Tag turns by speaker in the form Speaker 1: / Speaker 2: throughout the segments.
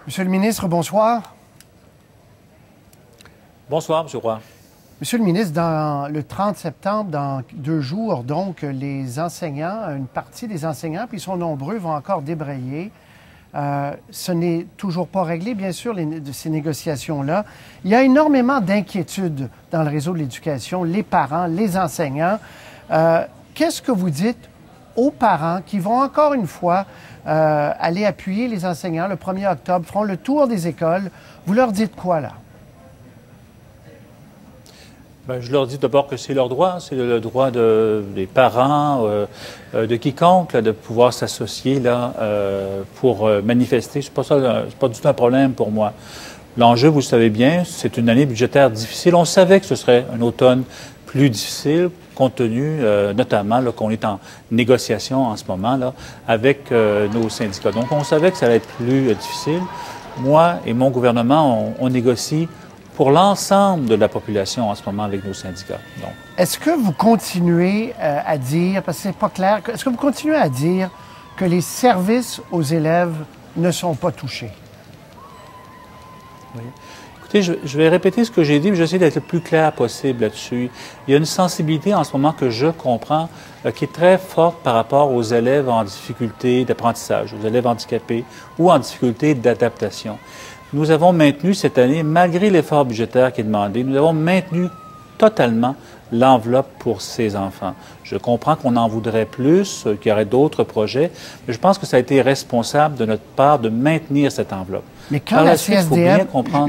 Speaker 1: Monsieur le ministre, bonsoir.
Speaker 2: Bonsoir, M. Roy.
Speaker 1: Monsieur le ministre, le 30 septembre, dans 2 jours, donc, les enseignants, une partie des enseignants, puis ils sont nombreux, vont encore débrayer. Ce n'est toujours pas réglé, bien sûr, ces négociations-là. Il y a énormément d'inquiétudes dans le réseau de l'éducation, les parents, les enseignants. Qu'est-ce que vous dites aux parents qui vont encore une fois aller appuyer les enseignants le 1er octobre, feront le tour des écoles? Vous leur dites quoi, là?
Speaker 2: Bien, je leur dis d'abord que c'est leur droit, c'est le droit des parents, de quiconque, là, de pouvoir s'associer là pour manifester. C'est pas du tout un problème pour moi. L'enjeu, vous le savez bien, c'est une année budgétaire difficile. On savait que ce serait un automne plus difficile, compte tenu notamment qu'on est en négociation en ce moment là avec nos syndicats. Donc, on savait que ça allait être plus difficile. Moi et mon gouvernement, on négocie pour l'ensemble de la population en ce moment avec nos syndicats.
Speaker 1: Est-ce que vous continuez à dire, parce que c'est pas clair, est-ce que vous continuez à dire que les services aux élèves ne sont pas touchés?
Speaker 2: Oui. Écoutez, je vais répéter ce que j'ai dit, mais j'essaie d'être le plus clair possible là-dessus. Il y a une sensibilité en ce moment que je comprends qui est très forte par rapport aux élèves en difficulté d'apprentissage, aux élèves handicapés ou en difficulté d'adaptation. Nous avons maintenu cette année, malgré l'effort budgétaire qui est demandé, nous avons maintenu totalement l'enveloppe pour ces enfants. Je comprends qu'on en voudrait plus, qu'il y aurait d'autres projets, mais je pense que ça a été responsable de notre part de maintenir cette enveloppe.
Speaker 1: Mais quand la CSDM...
Speaker 2: Il faut bien comprendre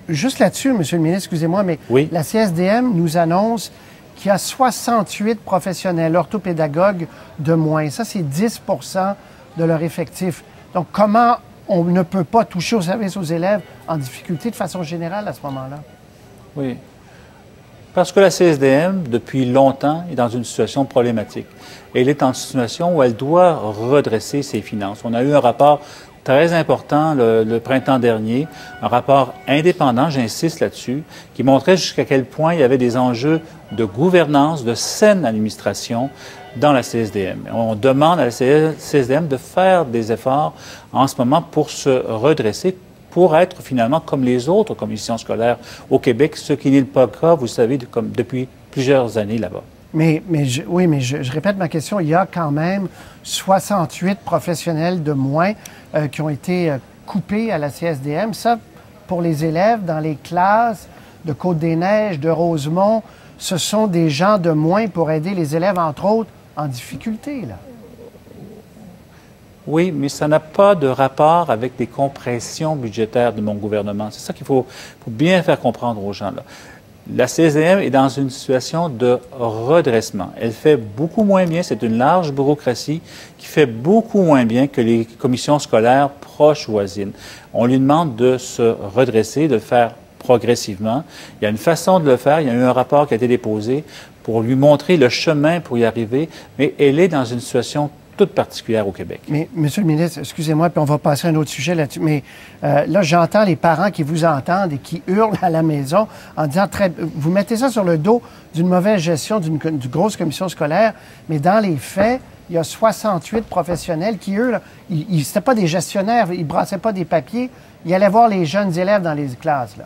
Speaker 1: Juste là-dessus, Monsieur le ministre, excusez-moi, mais
Speaker 2: oui?
Speaker 1: La CSDM nous annonce qu'il y a 68 professionnels orthopédagogues de moins. Ça, c'est 10 de leur effectif. Donc, comment on ne peut pas toucher aux services aux élèves en difficulté de façon générale à ce moment-là?
Speaker 2: Oui. Parce que la CSDM, depuis longtemps, est dans une situation problématique. Elle est en situation où elle doit redresser ses finances. On a eu un rapport très important le printemps dernier, un rapport indépendant, j'insiste là-dessus, qui montrait jusqu'à quel point il y avait des enjeux de gouvernance, de saine administration dans la CSDM. On demande à la CSDM de faire des efforts en ce moment pour se redresser, pour être finalement comme les autres commissions scolaires au Québec, ce qui n'est pas le cas, vous savez, comme depuis plusieurs années là-bas.
Speaker 1: Mais je répète ma question. Il y a quand même 68 professionnels de moins qui ont été coupés à la CSDM. Ça, pour les élèves dans les classes de Côte-des-Neiges, de Rosemont, ce sont des gens de moins pour aider les élèves, entre autres, en difficulté, là.
Speaker 2: Oui, mais ça n'a pas de rapport avec des compressions budgétaires de mon gouvernement. C'est ça qu'il faut bien faire comprendre aux gens, là. La CSDM est dans une situation de redressement. Elle fait beaucoup moins bien, c'est une large bureaucratie qui fait beaucoup moins bien que les commissions scolaires proches voisines. On lui demande de se redresser, de le faire progressivement. Il y a une façon de le faire. Il y a eu un rapport qui a été déposé pour lui montrer le chemin pour y arriver, mais elle est dans une situation toute particulière au Québec.
Speaker 1: Mais, Monsieur le ministre, excusez-moi, puis on va passer à un autre sujet là-dessus, mais là, j'entends les parents qui vous entendent et qui hurlent à la maison en disant, vous mettez ça sur le dos d'une mauvaise gestion d'une grosse commission scolaire, mais dans les faits, il y a 68 professionnels qui, eux, c'était pas des gestionnaires, ils brassaient pas des papiers, ils allaient voir les jeunes élèves dans les classes, là.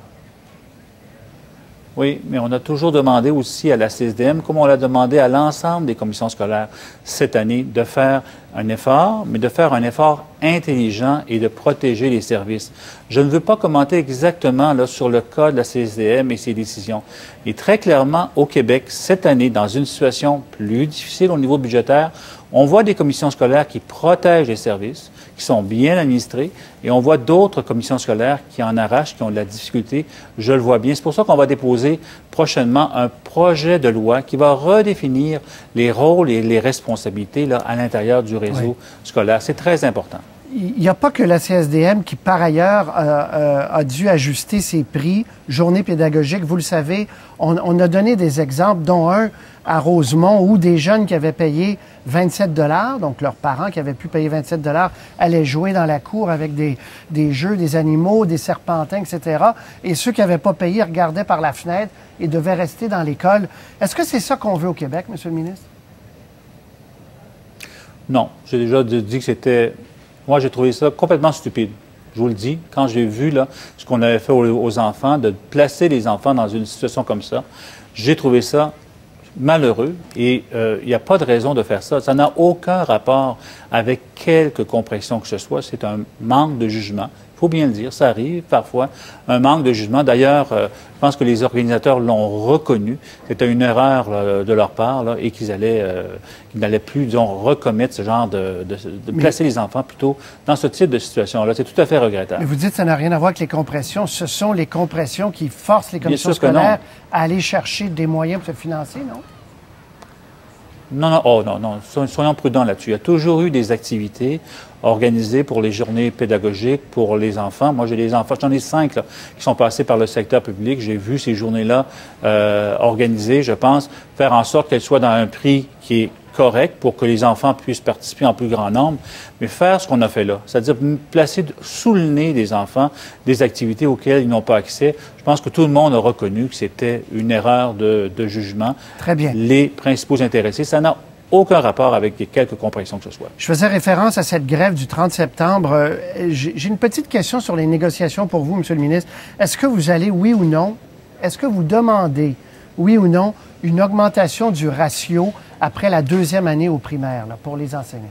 Speaker 2: Oui, mais on a toujours demandé aussi à la CSDM, comme on l'a demandé à l'ensemble des commissions scolaires cette année, de faire un effort, mais de faire un effort intelligent et de protéger les services. Je ne veux pas commenter exactement là, sur le cas de la CSDM et ses décisions. Et très clairement, au Québec, cette année, dans une situation plus difficile au niveau budgétaire, on voit des commissions scolaires qui protègent les services, qui sont bien administrés, et on voit d'autres commissions scolaires qui en arrachent, qui ont de la difficulté. Je le vois bien. C'est pour ça qu'on va déposer prochainement un projet de loi qui va redéfinir les rôles et les responsabilités là, à l'intérieur du réseau scolaire. C'est très important.
Speaker 1: Il n'y a pas que la CSDM qui, par ailleurs, a dû ajuster ses prix, journée pédagogique. Vous le savez, on a donné des exemples, dont un à Rosemont, où des jeunes qui avaient payé 27 $, donc leurs parents qui avaient pu payer 27 $ allaient jouer dans la cour avec des jeux, des animaux, des serpentins, etc. Et ceux qui n'avaient pas payé regardaient par la fenêtre et devaient rester dans l'école. Est-ce que c'est ça qu'on veut au Québec, Monsieur le ministre?
Speaker 2: Non. J'ai déjà dit que c'était... Moi, j'ai trouvé ça complètement stupide. Je vous le dis, quand j'ai vu là, ce qu'on avait fait aux enfants, de placer les enfants dans une situation comme ça, j'ai trouvé ça malheureux et il n'y a pas de raison de faire ça. Ça n'a aucun rapport avec quelque compression que ce soit. C'est un manque de jugement. Il faut bien le dire, ça arrive parfois, un manque de jugement. D'ailleurs, je pense que les organisateurs l'ont reconnu. C'était une erreur de leur part là, et qu'ils n'allaient plus, disons, recommettre ce genre de placer les enfants plutôt dans ce type de situation-là. C'est tout à fait regrettable.
Speaker 1: Mais vous dites que ça n'a rien à voir avec les compressions. Ce sont les compressions qui forcent les commissions scolaires à aller chercher des moyens pour se financer, non?
Speaker 2: Non, non, oh, non, non, soyons prudents là-dessus. Il y a toujours eu des activités organisées pour les journées pédagogiques, pour les enfants. Moi, j'ai des enfants, j'en ai 5 là, qui sont passés par le secteur public. J'ai vu ces journées-là organisées, je pense, faire en sorte qu'elles soient dans un prix qui est correct pour que les enfants puissent participer en plus grand nombre, mais faire ce qu'on a fait là, c'est-à-dire placer sous le nez des enfants des activités auxquelles ils n'ont pas accès. Je pense que tout le monde a reconnu que c'était une erreur de jugement.
Speaker 1: Très bien.
Speaker 2: Les principaux intéressés, ça n'a aucun rapport avec quelque compression que ce soit.
Speaker 1: Je faisais référence à cette grève du 30 septembre. J'ai une petite question sur les négociations pour vous, Monsieur le ministre. Est-ce que vous allez, oui ou non, est-ce que vous demandez, oui ou non, une augmentation du ratio après la deuxième année au primaire là, pour les enseignants?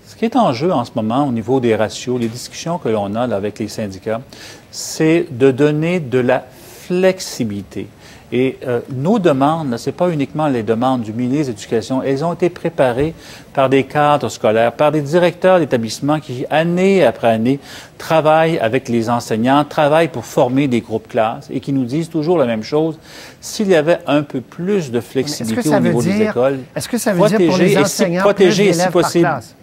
Speaker 2: Ce qui est en jeu en ce moment au niveau des ratios, les discussions que l'on a là, avec les syndicats, c'est de donner de la flexibilité. Et nos demandes, ce n'est pas uniquement les demandes du ministre de l'Éducation, elles ont été préparées par des cadres scolaires, par des directeurs d'établissements qui, année après année, travaillent avec les enseignants, travaillent pour former des groupes classes et qui nous disent toujours la même chose. S'il y avait un peu plus de flexibilité au niveau des écoles,
Speaker 1: est-ce que ça veut dire pour les enseignants
Speaker 2: protéger
Speaker 1: plus d'élèves par classe?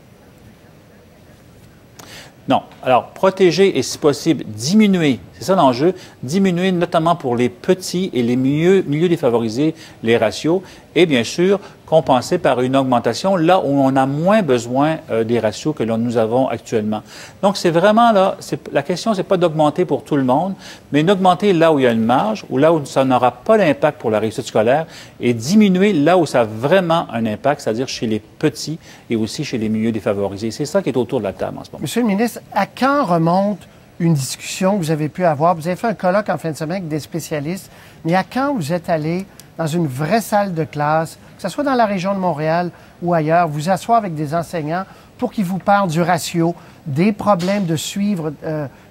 Speaker 2: Non. Alors, protéger et, si possible, diminuer, c'est ça l'enjeu, diminuer notamment pour les petits et les milieux défavorisés les ratios et, bien sûr, compenser par une augmentation là où on a moins besoin des ratios que nous avons actuellement. Donc, c'est vraiment là, la question, c'est pas d'augmenter pour tout le monde, mais d'augmenter là où il y a une marge ou là où ça n'aura pas d'impact pour la réussite scolaire et diminuer là où ça a vraiment un impact, c'est-à-dire chez les petits et aussi chez les milieux défavorisés. C'est ça qui est autour de la table en ce moment.
Speaker 1: Monsieur le ministre, à quand remonte une discussion que vous avez pu avoir? Vous avez fait un colloque en fin de semaine avec des spécialistes, mais à quand vous êtes allé dans une vraie salle de classe, que ce soit dans la région de Montréal ou ailleurs, vous asseoir avec des enseignants pour qu'ils vous parlent du ratio, des problèmes de suivre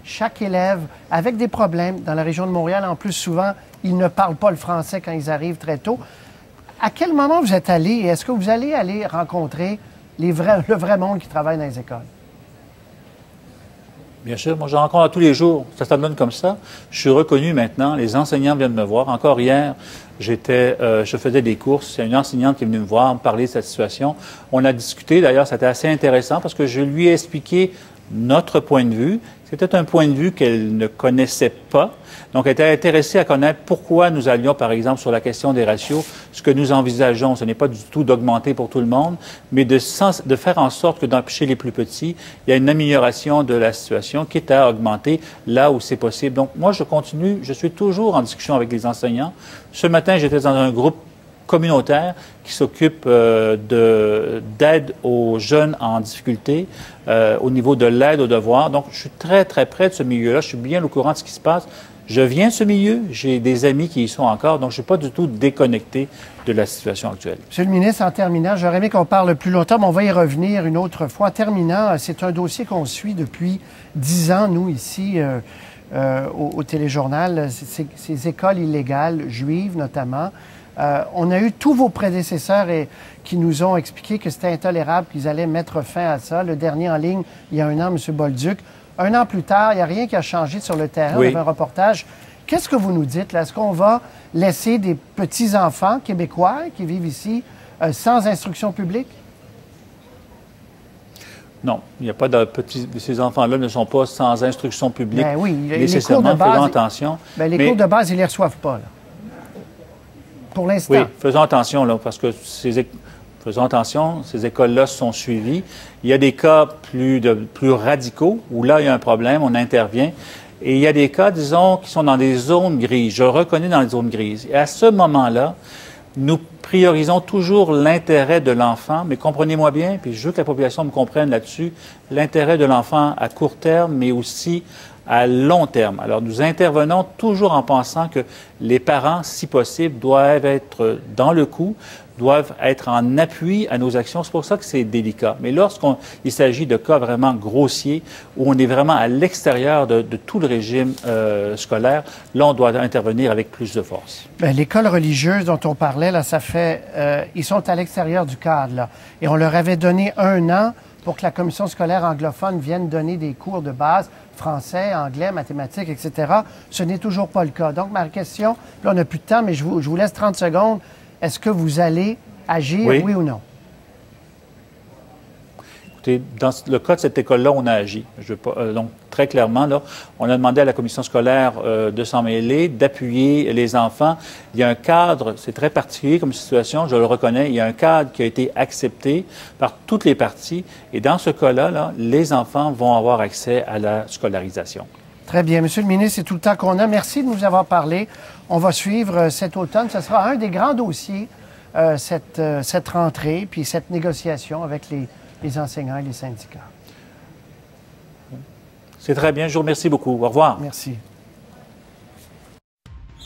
Speaker 1: chaque élève avec des problèmes. Dans la région de Montréal, en plus, souvent, ils ne parlent pas le français quand ils arrivent très tôt. À quel moment vous êtes allé et est-ce que vous allez aller rencontrer le vrai monde qui travaille dans les écoles?
Speaker 2: Bien sûr, moi je rencontre tous les jours, ça se donne comme ça. Je suis reconnu maintenant, les enseignants viennent me voir. Encore hier, je faisais des courses, il y a une enseignante qui est venue me voir, me parler de cette situation. On a discuté, d'ailleurs, c'était assez intéressant parce que je lui ai expliqué notre point de vue. C'était un point de vue qu'elle ne connaissait pas. Donc, elle était intéressée à connaître pourquoi nous allions, par exemple, sur la question des ratios. Ce que nous envisageons, ce n'est pas du tout d'augmenter pour tout le monde, mais de faire en sorte que chez les plus petits, il y a une amélioration de la situation, quitte à augmenter là où c'est possible. Donc, moi, je continue, je suis toujours en discussion avec les enseignants. Ce matin, j'étais dans un groupe communautaire qui s'occupe d'aide aux jeunes en difficulté au niveau de l'aide aux devoirs. Donc, je suis très, très près de ce milieu-là. Je suis bien au courant de ce qui se passe. Je viens de ce milieu, j'ai des amis qui y sont encore, donc je ne suis pas du tout déconnecté de la situation actuelle. Monsieur
Speaker 1: le ministre, en terminant, j'aurais aimé qu'on parle plus longtemps, mais on va y revenir une autre fois. En terminant, c'est un dossier qu'on suit depuis 10 ans, nous, ici, au Téléjournal, ces écoles illégales, juives notamment. On a eu tous vos prédécesseurs qui nous ont expliqué que c'était intolérable, qu'ils allaient mettre fin à ça. Le dernier en ligne, il y a un an, M. Bolduc. Un an plus tard, il n'y a rien qui a changé sur le terrain.
Speaker 2: Oui.
Speaker 1: On avait un reportage. Qu'est-ce que vous nous dites, là? Est-ce qu'on va laisser des petits-enfants québécois qui vivent ici sans instruction publique?
Speaker 2: Non, il n'y a pas de petits... Ces enfants-là ne sont pas sans instruction publique.
Speaker 1: Ben oui,
Speaker 2: nécessairement,
Speaker 1: les cours de base,
Speaker 2: faisons attention.
Speaker 1: Ben, les cours de base, ils ne les reçoivent pas, là. Pour l'instant.
Speaker 2: Oui, faisons attention, là, parce que faisons attention, ces écoles-là sont suivies. Il y a des cas plus radicaux où là, il y a un problème, on intervient. Et il y a des cas, disons, qui sont dans des zones grises. Je reconnais dans les zones grises. Et à ce moment-là, Nous priorisons toujours l'intérêt de l'enfant, mais comprenez-moi bien, puis je veux que la population me comprenne là-dessus, l'intérêt de l'enfant à court terme, mais aussi à long terme. Alors, nous intervenons toujours en pensant que les parents, si possible, doivent être dans le coup, doivent être en appui à nos actions. C'est pour ça que c'est délicat. Mais lorsqu'il s'agit de cas vraiment grossiers, où on est vraiment à l'extérieur de tout le régime scolaire, là, on doit intervenir avec plus de force.
Speaker 1: Bien, l'école religieuse dont on parlait, là, ça fait... ils sont à l'extérieur du cadre, là. Et on leur avait donné 1 an pour que la commission scolaire anglophone vienne donner des cours de base, français, anglais, mathématiques, etc. Ce n'est toujours pas le cas. Donc, ma question, là, on n'a plus de temps, mais je vous laisse 30 secondes. Est-ce que vous allez agir, oui ou non?
Speaker 2: Écoutez, dans le cas de cette école-là, on a agi. Donc, très clairement, là, on a demandé à la commission scolaire de s'en mêler, d'appuyer les enfants. Il y a un cadre, c'est très particulier comme situation, je le reconnais, il y a un cadre qui a été accepté par toutes les parties. Et dans ce cas-là, là, les enfants vont avoir accès à la scolarisation. Très
Speaker 1: bien. Monsieur le ministre, c'est tout le temps qu'on a. Merci de nous avoir parlé. On va suivre cet automne. Ce sera un des grands dossiers, cette rentrée, puis cette négociation avec les enseignants et les syndicats.
Speaker 2: C'est très bien. Je vous remercie beaucoup. Au revoir.
Speaker 1: Merci.